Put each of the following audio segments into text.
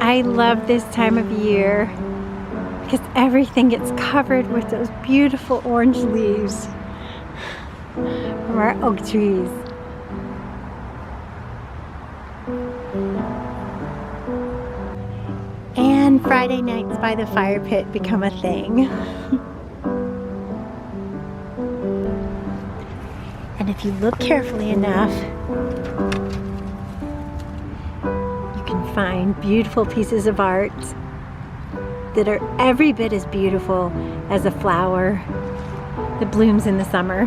I love this time of year because everything gets covered with those beautiful orange leaves from our oak trees. And Friday nights by the fire pit become a thing. And if you look carefully enough, you can find beautiful pieces of art that are every bit as beautiful as a flower that blooms in the summer.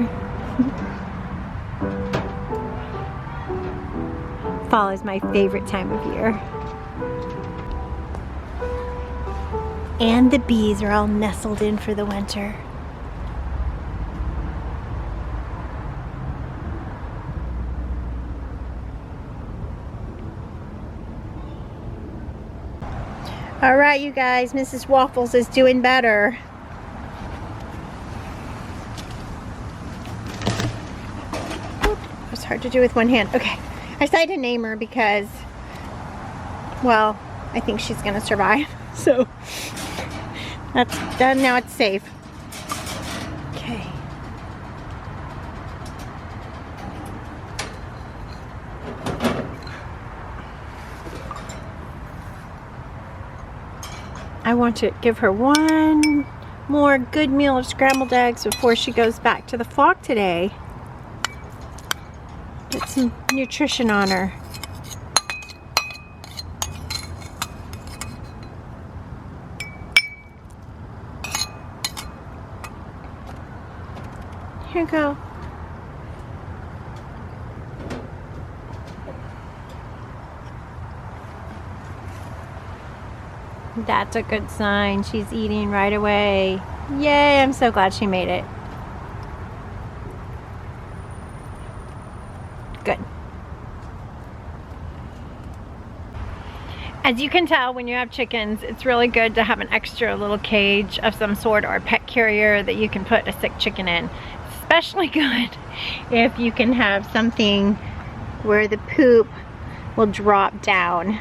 Fall is my favorite time of year. And the bees are all nestled in for the winter. All right, you guys, Mrs. Waffles is doing better. Oop, it was hard to do with one hand. Okay, I decided to name her because, well, I think she's gonna survive. So that's done, now it's safe. Okay. I want to give her one more good meal of scrambled eggs before she goes back to the flock today. Get some nutrition on her. Here you go. That's a good sign. She's eating right away. Yay, I'm so glad she made it. Good. As you can tell, when you have chickens, it's really good to have an extra little cage of some sort or a pet carrier that you can put a sick chicken in. Especially good if you can have something where the poop will drop down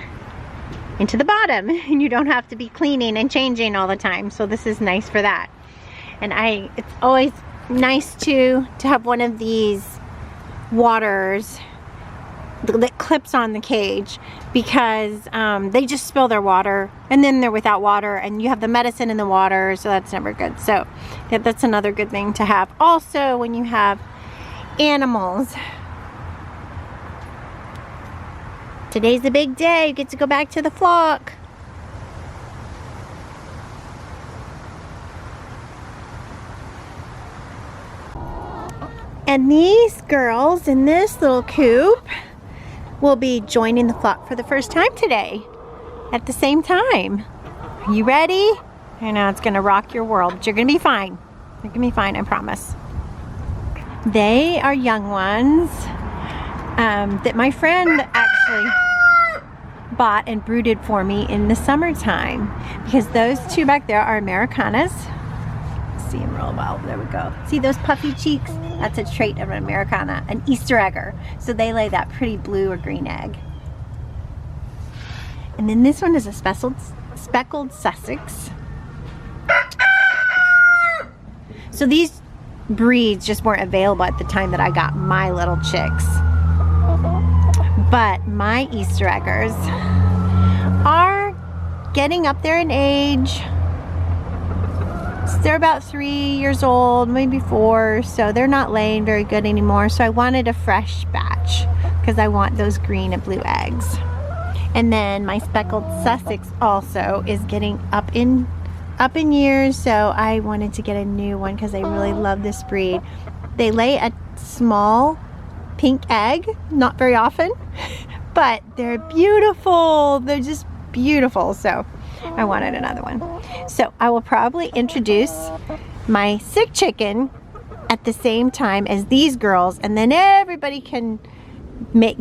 into the bottom and you don't have to be cleaning and changing all the time. So this is nice for that. And it's always nice to have one of these waters that clips on the cage, because they just spill their water and then they're without water and you have the medicine in the water, so that's never good. So yeah, that's another good thing to have. Also, when you have animals, today's a big day. You get to go back to the flock. And these girls in this little coop will be joining the flock for the first time today at the same time. Are you ready? I know it's gonna rock your world, but you're gonna be fine. You're gonna be fine, I promise. They are young ones that my friend actually bought and brooded for me in the summertime, because those two back there are Americanas. See them real well. There we go. See those puffy cheeks? That's a trait of an Americana, an Easter egger. So they lay that pretty blue or green egg. And then this one is a speckled Sussex. So these breeds just weren't available at the time that I got my little chicks. But my Easter eggers are getting up there in age. They're about 3 years old, maybe 4, so they're not laying very good anymore. So I wanted a fresh batch because I want those green and blue eggs. And then my speckled Sussex also is getting up in years, so I wanted to get a new one because I really love this breed. They lay a small pink egg, not very often, but they're beautiful. They're just beautiful, so I wanted another one. So I will probably introduce my sick chicken at the same time as these girls, and then everybody can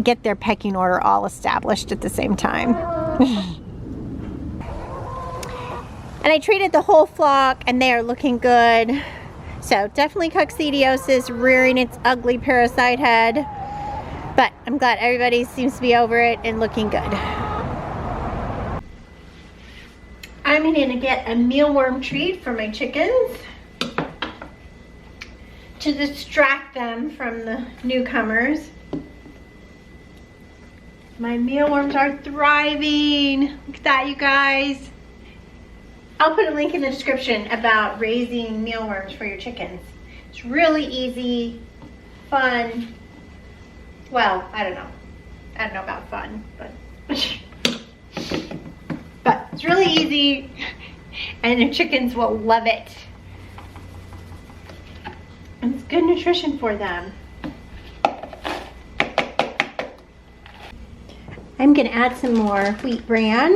get their pecking order all established at the same time. And I treated the whole flock and they are looking good. So definitely coccidiosis rearing its ugly parasite head, but I'm glad everybody seems to be over it and looking good. I'm going to get a mealworm treat for my chickens to distract them from the newcomers. My mealworms are thriving. Look at that, you guys. I'll put a link in the description about raising mealworms for your chickens. It's really easy, fun. Well, I don't know. I don't know about fun, but it's really easy, and your chickens will love it. And it's good nutrition for them. I'm gonna add some more wheat bran.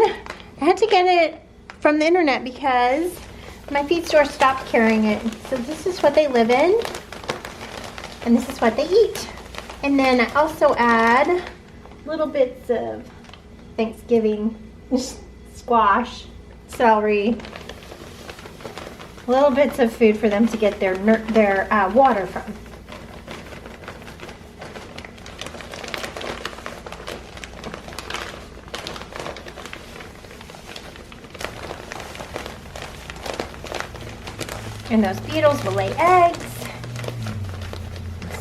I had to get it from the internet because my feed store stopped carrying it. So this is what they live in, and this is what they eat. And then I also add little bits of Thanksgiving squash, celery, little bits of food for them to get their water from. And those beetles will lay eggs.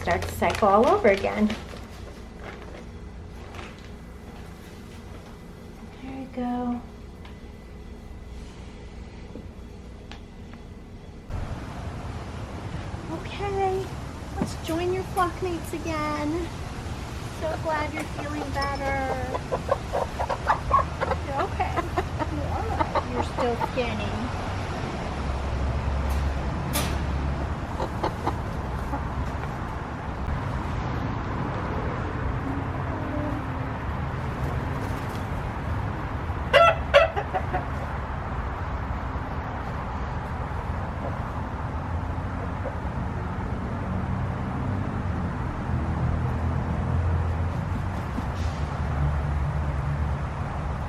Start the cycle all over again. There you go. Okay, let's join your flock mates again. So glad you're feeling better. You're okay. You're still skinny.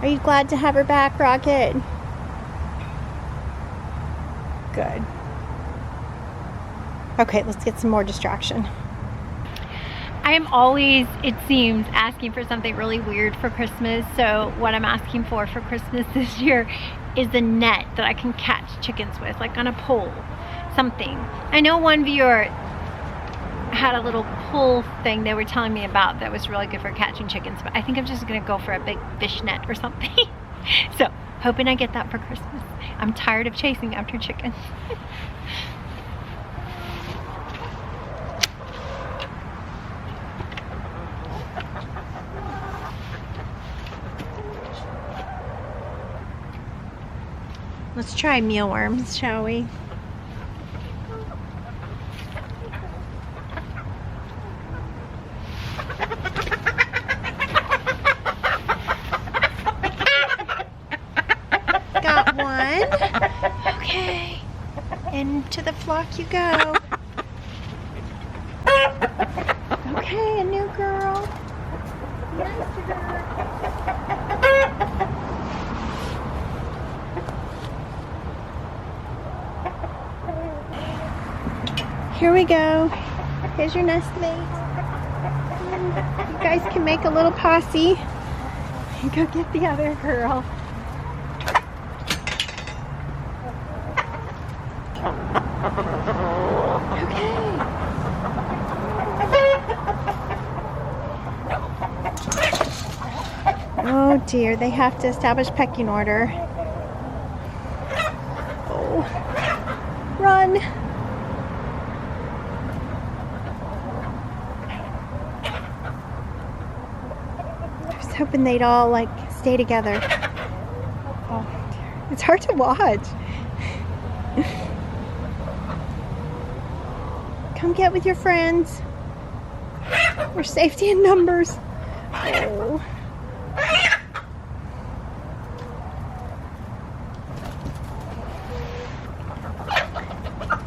Are you glad to have her back, Rocket? Good. Okay, let's get some more distraction. I am always, it seems, asking for something really weird for Christmas. So what I'm asking for Christmas this year is a net that I can catch chickens with, like on a pole, something. I know one viewer had a little pull thing they were telling me about that was really good for catching chickens, but I think I'm just gonna go for a big fish net or something. So, hoping I get that for Christmas. I'm tired of chasing after chickens. Let's try mealworms, shall we? Got one. Okay. Into the flock you go. Okay, a new girl. Nice to her. Here we go. Here's your nest mate. You guys can make a little posse and go get the other girl. Oh dear, they have to establish pecking order. Oh, run. I was hoping they'd all like stay together. Oh dear, it's hard to watch. Come get with your friends. We're safety in numbers. Oh.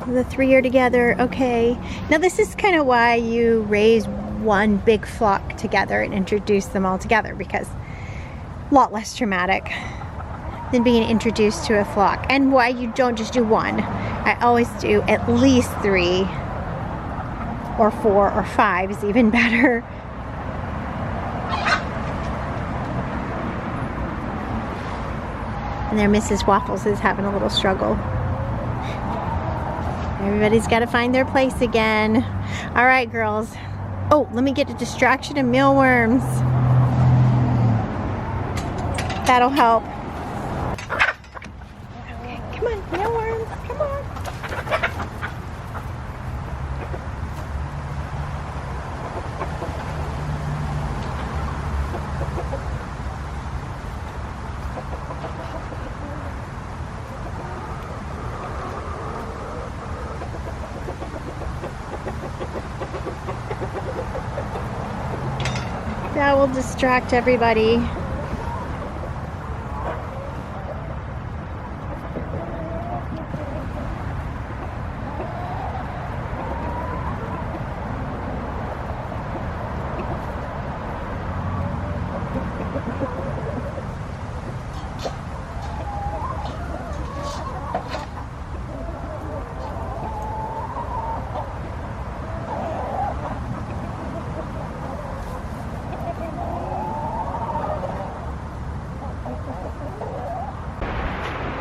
The three are together. Okay. Now this is kind of why you raise one big flock together and introduce them all together, because a lot less traumatic than being introduced to a flock. And why you don't just do one. I always do at least 3 or 4 or 5 is even better. And there Mrs. Waffles is having a little struggle. Everybody's got to find their place again. All right, girls. Oh, let me get a distraction of mealworms. That'll help. Okay, come on, mealworms, come on. That will distract everybody.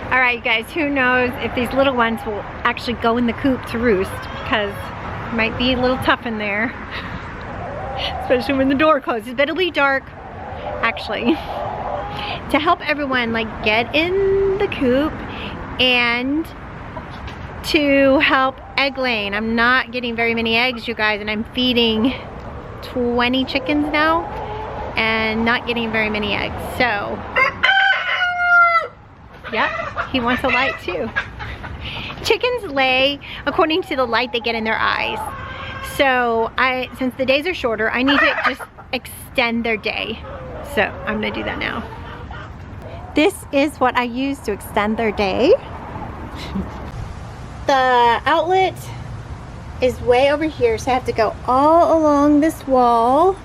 Alright, you guys, who knows if these little ones will actually go in the coop to roost, because it might be a little tough in there, especially when the door closes, but it'll be dark, actually. To help everyone like get in the coop and to help egg laying. I'm not getting very many eggs, you guys, and I'm feeding 20 chickens now and not getting very many eggs, so yep, he wants a light too. Chickens lay according to the light they get in their eyes. So since the days are shorter, I need to just extend their day. So I'm gonna do that now. This is what I use to extend their day. The outlet is way over here, so I have to go all along this wall.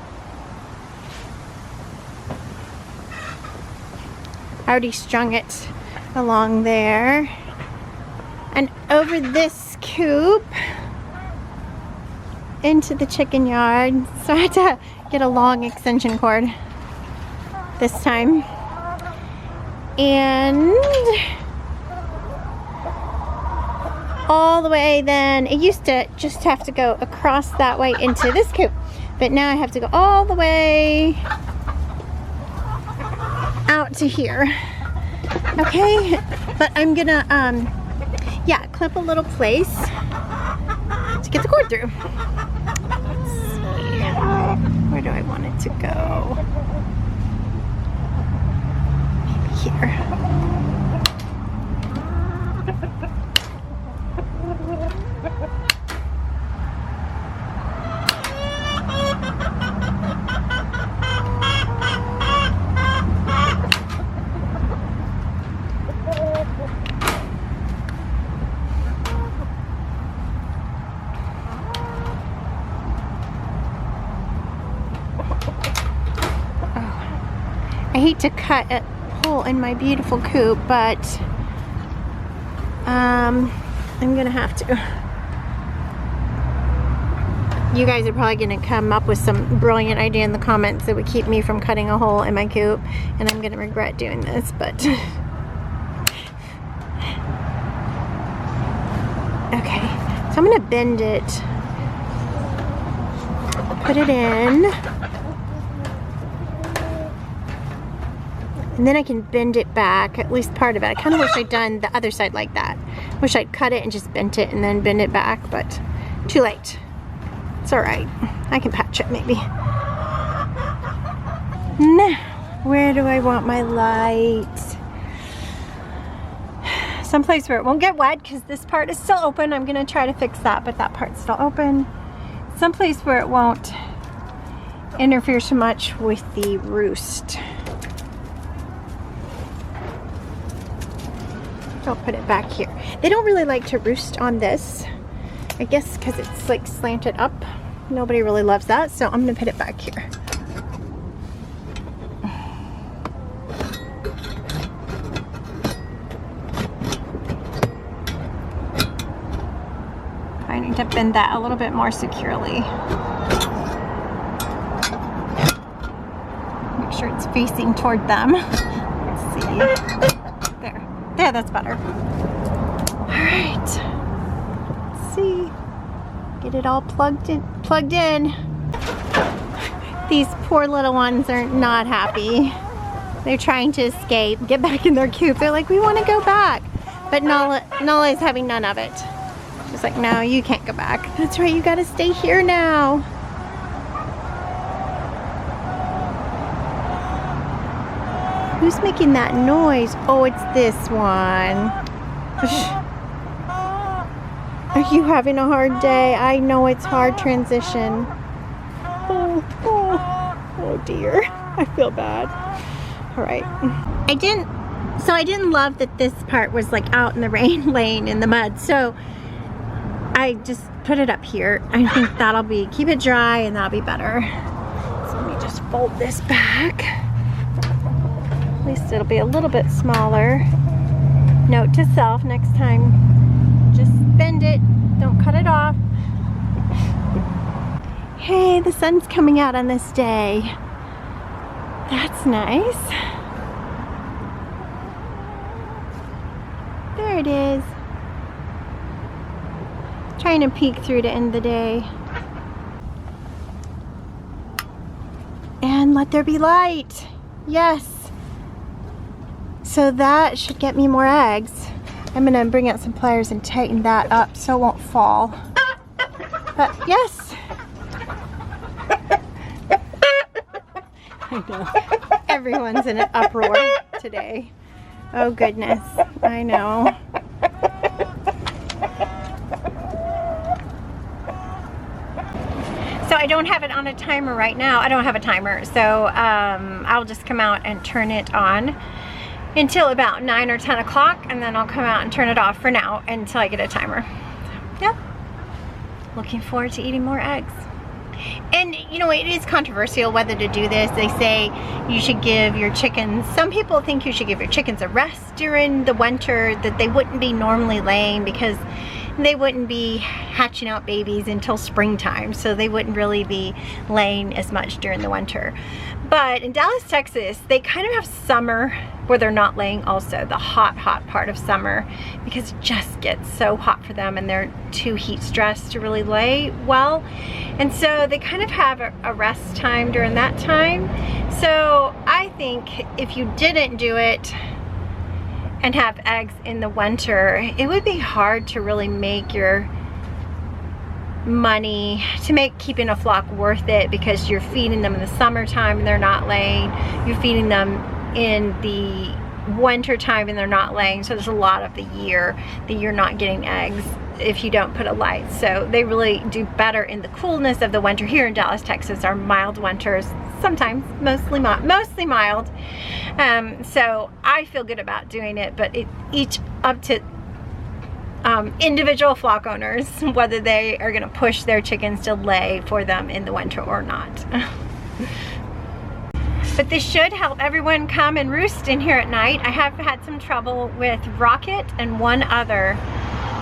I already strung it along there and over this coop into the chicken yard, so I had to get a long extension cord this time, and all the way. Then it used to just have to go across that way into this coop, but now I have to go all the way out to here. Okay, but I'm gonna yeah, clip a little place to get the cord through. Let's see. Where do I want it to go? Maybe here. I hate to cut a hole in my beautiful coop, but I'm gonna have to. You guys are probably gonna come up with some brilliant idea in the comments that would keep me from cutting a hole in my coop, and I'm gonna regret doing this, but okay, so I'm gonna bend it, put it in, and then I can bend it back, at least part of it. I kind of wish I'd done the other side like that. Wish I'd cut it and just bent it and then bend it back, but too late. It's all right. I can patch it maybe. Now, where do I want my light? Someplace where it won't get wet, because this part is still open. I'm gonna try to fix that, but that part's still open. Someplace where it won't interfere too much with the roost. I'll put it back here. They don't really like to roost on this, I guess because it's like slanted up. Nobody really loves that, so I'm gonna put it back here. I need to bend that a little bit more securely. Make sure it's facing toward them. Let's see. There. There, that's better. All right. Let's see. Get it all plugged in. These poor little ones are not happy. They're trying to escape, get back in their coop. They're like, we want to go back. But Nala is having none of it. She's like, no, you can't go back. That's right, you gotta stay here now. Who's making that noise? Oh, it's this one. Are you having a hard day? I know it's hard transition. Oh dear. I feel bad. All right. I didn't love that this part was like out in the rain laying in the mud. So I just put it up here. I think that'll keep it dry and that'll be better. So let me just fold this back. At least it'll be a little bit smaller. Note to self, next time, just bend it, don't cut it off. Hey, the sun's coming out on this day. That's nice. There it is. Trying to peek through to end the day. And let there be light. Yes. So that should get me more eggs. I'm gonna bring out some pliers and tighten that up so it won't fall. But yes. I know. Everyone's in an uproar today. Oh goodness, I know. So I don't have it on a timer right now. I don't have a timer, so I'll just come out and turn it on until about 9 or 10 o'clock, and then I'll come out and turn it off for now until I get a timer. So, yeah. Looking forward to eating more eggs. And you know, it is controversial whether to do this. They say you should give your chickens, some people think you should give your chickens a rest during the winter, that they wouldn't be normally laying because they wouldn't be hatching out babies until springtime, so they wouldn't really be laying as much during the winter. But in Dallas, Texas, they kind of have summer where they're not laying also, the hot part of summer, because it just gets so hot for them and they're too heat stressed to really lay well. And so they kind of have a rest time during that time. So I think if you didn't do it and have eggs in the winter, it would be hard to really make your money, to make keeping a flock worth it, because you're feeding them in the summertime and they're not laying, you're feeding them in the winter time and they're not laying, so there's a lot of the year that you're not getting eggs if you don't put a light. So they really do better in the coolness of the winter. Here in Dallas, Texas, our mild winters, sometimes mostly mild. So I feel good about doing it, but each up to individual flock owners, whether they are going to push their chickens to lay for them in the winter or not. But this should help everyone come and roost in here at night. I have had some trouble with Rocket and one other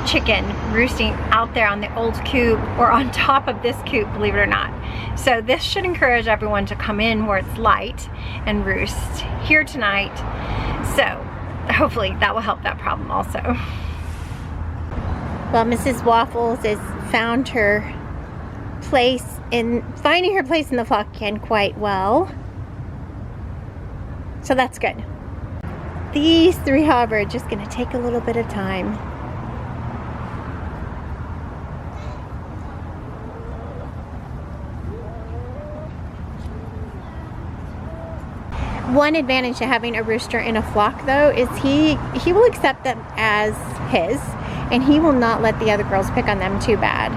chicken roosting out there on the old coop or on top of this coop, believe it or not. So this should encourage everyone to come in where it's light and roost here tonight. So hopefully that will help that problem also. Well, Mrs. Waffles has found her place finding her place in the flock pen quite well. So that's good. These three, however, are just gonna take a little bit of time. One advantage to having a rooster in a flock, though, is he will accept them as his, and he will not let the other girls pick on them too bad.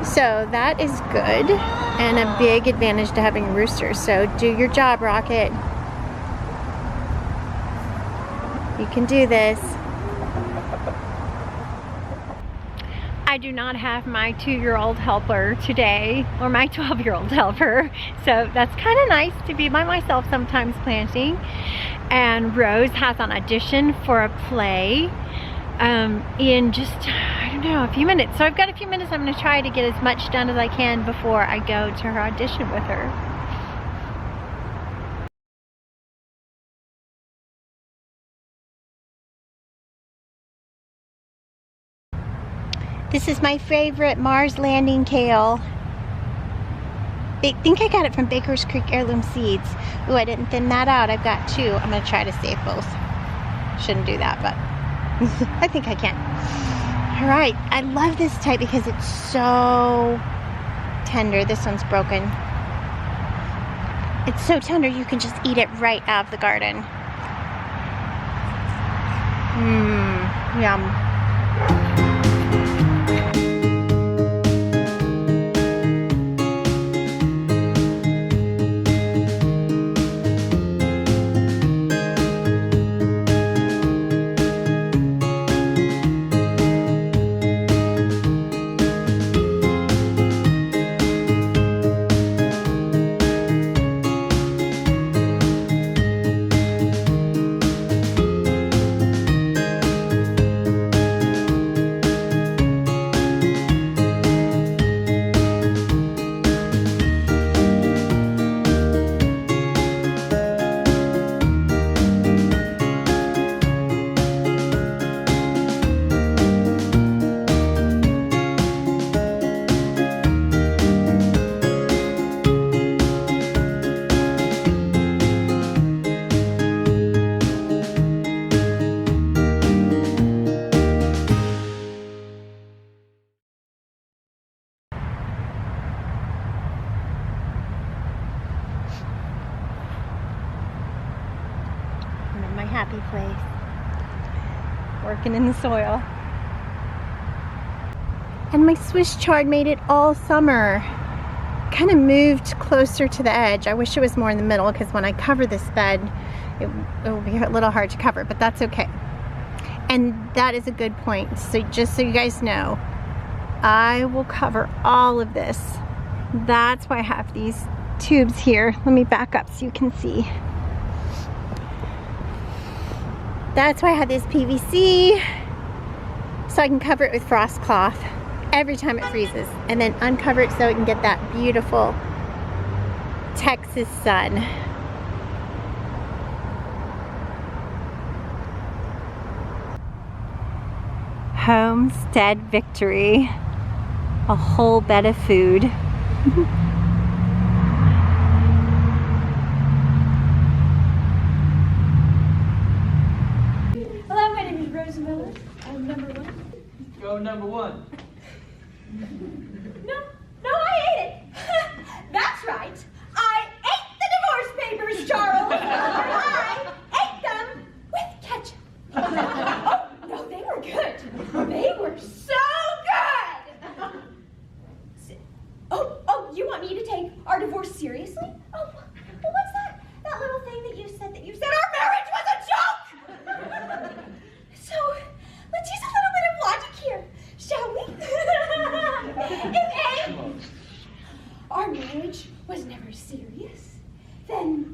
So that is good, and a big advantage to having a rooster. So do your job, Rocket. You can do this. I do not have my 2-year-old helper today, or my 12-year-old helper, so that's kind of nice to be by myself sometimes planting. And Rose has an audition for a play in just, I don't know, a few minutes. So I've got a few minutes. I'm going to try to get as much done as I can before I go to her audition with her. This is my favorite Mars Landing kale. I think I got it from Baker's Creek Heirloom Seeds. Ooh, I didn't thin that out. I've got 2. I'm gonna try to save both. Shouldn't do that, but I think I can. All right, I love this type because it's so tender. This one's broken. It's so tender you can just eat it right out of the garden. Yum. Happy place, working in the soil. And my Swiss chard made it all summer. Kind of moved closer to the edge. I wish it was more in the middle because when I cover this bed, it will be a little hard to cover, but that's okay. And that is a good point. So just so you guys know, I will cover all of this. That's why I have these tubes here. Let me back up so you can see. That's why I have this PVC, so I can cover it with frost cloth every time it freezes, and then uncover it so it can get that beautiful Texas sun. Homestead victory. A whole bed of food. Go number 1. No, I ate it. That's right. I ate the divorce papers, Charles. I ate them with ketchup. Oh, no, they were good. They were so good. Oh, you want me to take our divorce seriously? Oh, well, what's that? That little thing that you said our marriage was a joke. So, let's use a little bit of logic here. Shall we? If A, our marriage was never serious, then